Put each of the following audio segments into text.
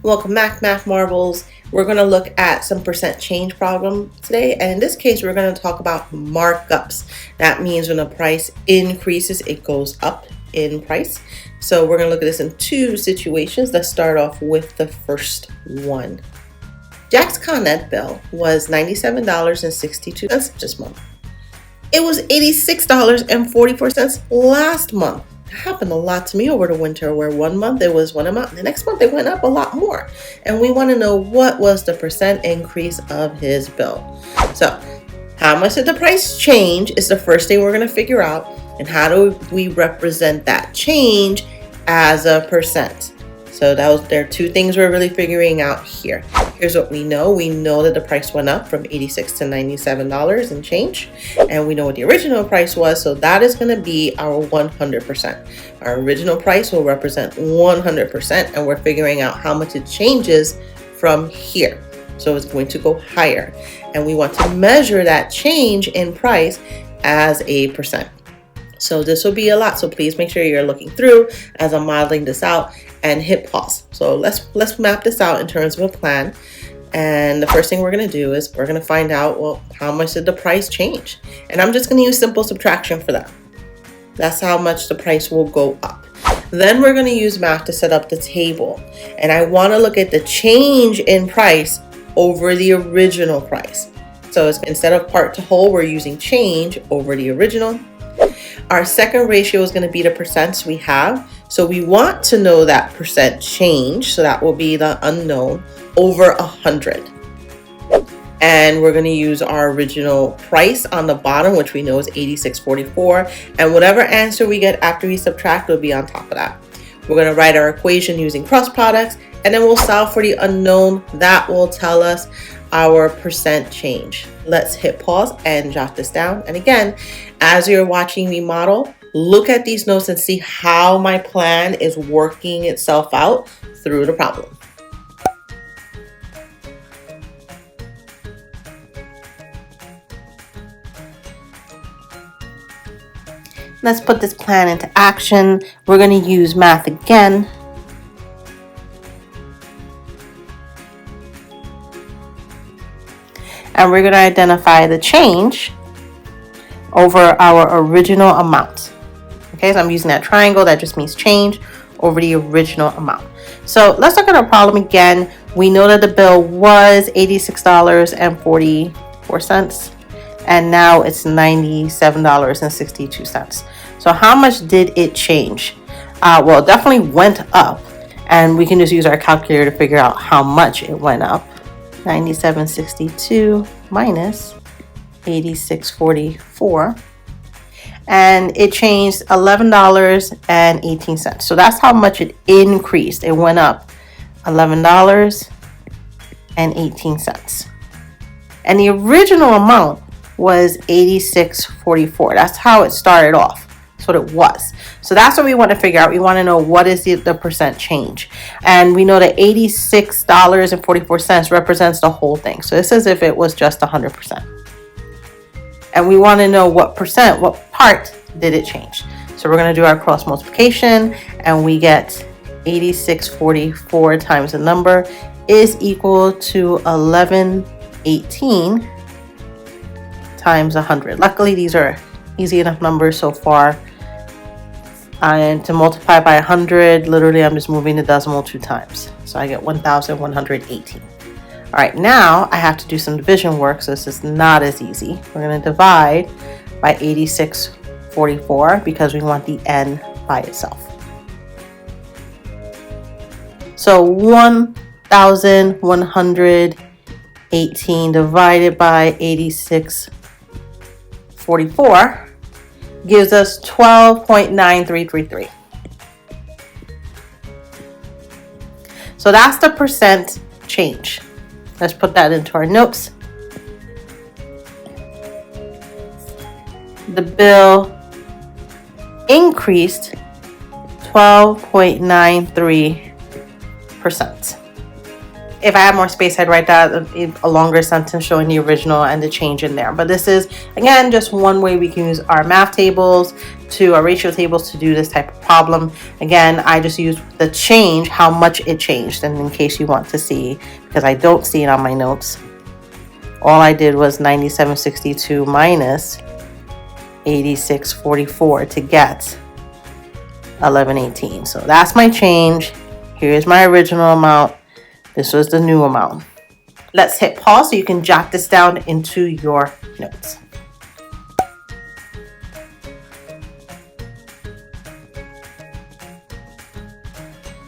Welcome back, Math Marvels. We're going to look at some percent change problem today, and in this case we're going to talk about markups. That means when a price increases, it goes up in price. So we're going to look at this in two situations. Let's start off with the first one. Jack's Con Ed bill was $97.62 this month. It was $86.44 last month. It happened a lot to me over the winter, where one month it was one amount and the next month it went up a lot more. And we want to know what was the percent increase of his bill. So how much did the price change is the first thing we're going to figure out, and how do we represent that change as a percent. So there are two things we're really figuring out here. Here's what we know. We know that the price went up from $86 to $97 and change. And we know what the original price was. So that is going to be our 100%. Our original price will represent 100%. And we're figuring out how much it changes from here. So it's going to go higher. And we want to measure that change in price as a percent. So this will be a lot. So please make sure you're looking through as I'm modeling this out, and hit pause. So let's map this out in terms of a plan. And the first thing we're going to do is we're going to find out, well, how much did the price change? And I'm just going to use simple subtraction for that. That's how much the price will go up. Then we're going to use math to set up the table. And I want to look at the change in price over the original price. So instead of part to whole, we're using change over the original. Our second ratio is going to be the percents we have. So we want to know that percent change. So that will be the unknown over 100. And we're going to use our original price on the bottom, which we know is $86.44. And whatever answer we get after we subtract will be on top of that. We're going to write our equation using cross products, and then we'll solve for the unknown. That will tell us our percent change. Let's hit pause and jot this down. And again, as you're watching me model, look at these notes and see how my plan is working itself out through the problem. Let's put this plan into action. We're going to use math again. And we're going to identify the change over our original amount. Okay, so I'm using that triangle. That just means change over the original amount. So let's look at our problem again. We know that the bill was $86.44, and now it's $97.62. So how much did it change? Well, it definitely went up, and we can just use our calculator to figure out how much it went up. 97.62 minus 86.44, and it changed $11.18. So that's how much it increased. It went up $11.18, and the original amount was 86.44. That's how it started off. That's what it was. So that's what we want to figure out. We want to know what is the percent change. And we know that $86.44 represents the whole thing. So this is if it was just 100%. And we want to know what percent, what part did it change. So we're going to do our cross multiplication, and we get 86.44 times the number is equal to 1118 times 100. Luckily, these are easy enough numbers so far. And to multiply by 100, literally I'm just moving the decimal 2 times. So I get 1,118. All right, now I have to do some division work, so this is not as easy. We're going to divide by 86.44 because we want the n by itself. So 1,118 divided by 86.44 gives us 12.9333. So that's the percent change. Let's put that into our notes. The bill increased 12.93%. if I had more space, I'd write that a longer sentence showing the original and the change in there. But this is, again, just one way we can use our math tables to our ratio tables to do this type of problem. Again, I just use the change, how much it changed. And in case you want to see, because I don't see it on my notes, all I did was 97.62 minus 86.44 to get 11.18. So that's my change. Here's my original amount. This was the new amount. Let's hit pause so you can jot this down into your notes.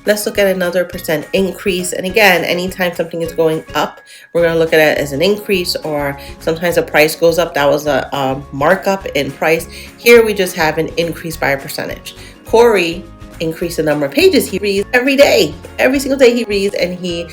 Let's look at another percent increase. And again, anytime something is going up, we're going to look at it as an increase, or sometimes the price goes up. That was a markup in price. Here we just have an increase by a percentage. Corey increased the number of pages he reads every day. Every single day he reads, and he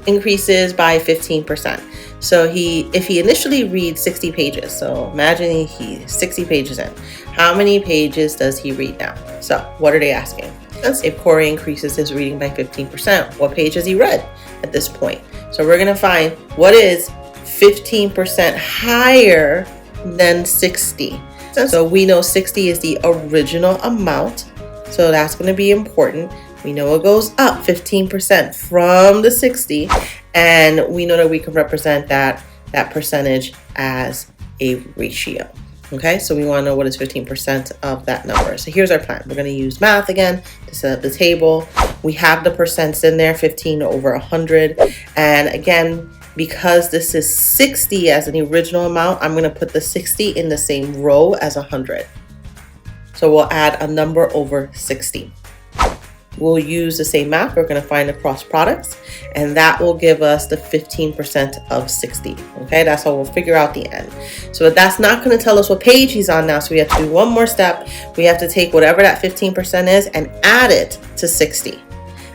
increases by 15%. So if he initially reads 60 pages, so imagine he's 60 pages in, how many pages does he read now? So what are they asking? If Corey increases his reading by 15%, what page has he read at this point? So we're going to find what is 15% higher than 60. So we know 60 is the original amount. So that's going to be important. We know it goes up 15% from the 60. And we know that we can represent that percentage as a ratio. Okay, so we want to know what is 15% of that number. So here's our plan. We're going to use math again to set up the table. We have the percents in there, 15 over 100. And again, because this is 60 as an original amount, I'm going to put the 60 in the same row as 100. So we'll add a number over 60. We'll use the same math. We're going to find the cross products, and that will give us the 15% of 60. Okay, that's how we'll figure out the end. So that's not going to tell us what page he's on now. So we have to do one more step. We have to take whatever that 15% is and add it to 60.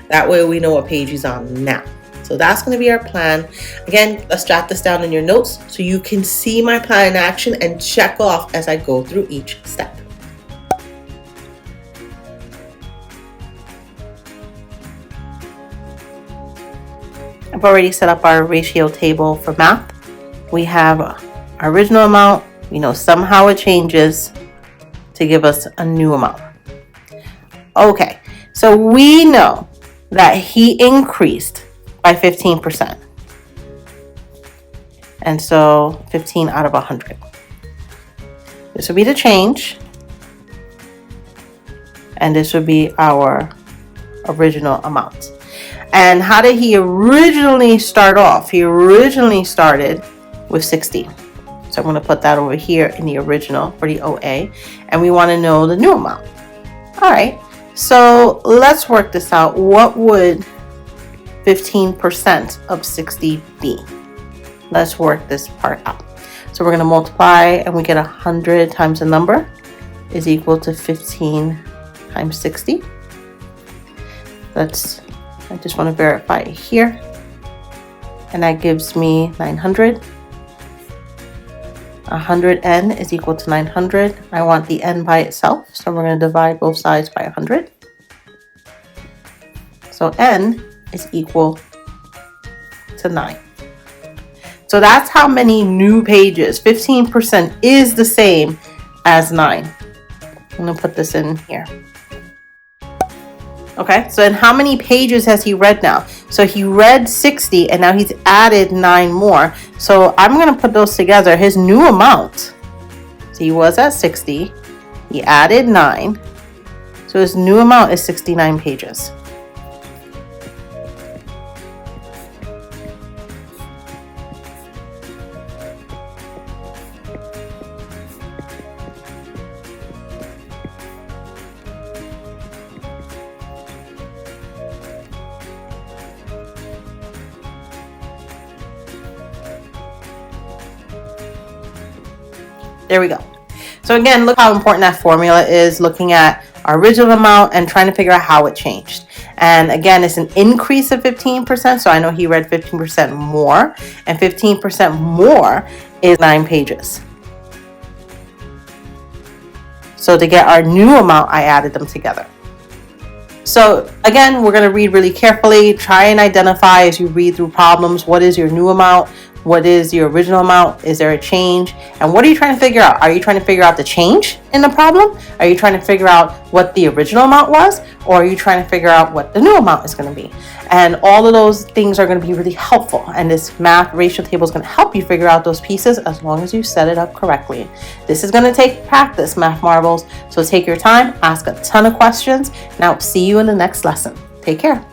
That way we know what page he's on now. So that's going to be our plan. Again, let's jot this down in your notes so you can see my plan in action and check off as I go through each step. I've already set up our ratio table for math. We have our original amount. We know somehow it changes to give us a new amount. Okay, so we know that he increased by 15%. And so 15 out of 100. This would be the change. And this would be our original amount. And how did he originally start off? He originally started with 60. So I'm going to put that over here in the original for the OA. And we want to know the new amount. All right. So let's work this out. What would 15% of 60 be? Let's work this part out. So we're going to multiply, and we get 100 times the number is equal to 15 times 60. I just want to verify it here. And that gives me 900. 100n is equal to 900. I want the n by itself, so we're going to divide both sides by 100. So n is equal to 9. So that's how many new pages. 15% is the same as 9. I'm going to put this in here. Okay, so then how many pages has he read now? So he read 60, and now he's added 9 more. So I'm going to put those together. His new amount, so he was at 60, he added 9. So his new amount is 69 pages. There we go. So again, look how important that formula is, looking at our original amount and trying to figure out how it changed. And again, it's an increase of 15%. So I know he read 15% more, and 15% more is 9 pages. So to get our new amount, I added them together. So again, we're going to read really carefully. Try and identify as you read through problems, what is your new amount? What is your original amount? Is there a change? And what are you trying to figure out? Are you trying to figure out the change in the problem? Are you trying to figure out what the original amount was? Or are you trying to figure out what the new amount is going to be? And all of those things are going to be really helpful. And this math ratio table is going to help you figure out those pieces as long as you set it up correctly. This is going to take practice, Math Marbles. So take your time, ask a ton of questions, and I'll see you in the next lesson. Take care.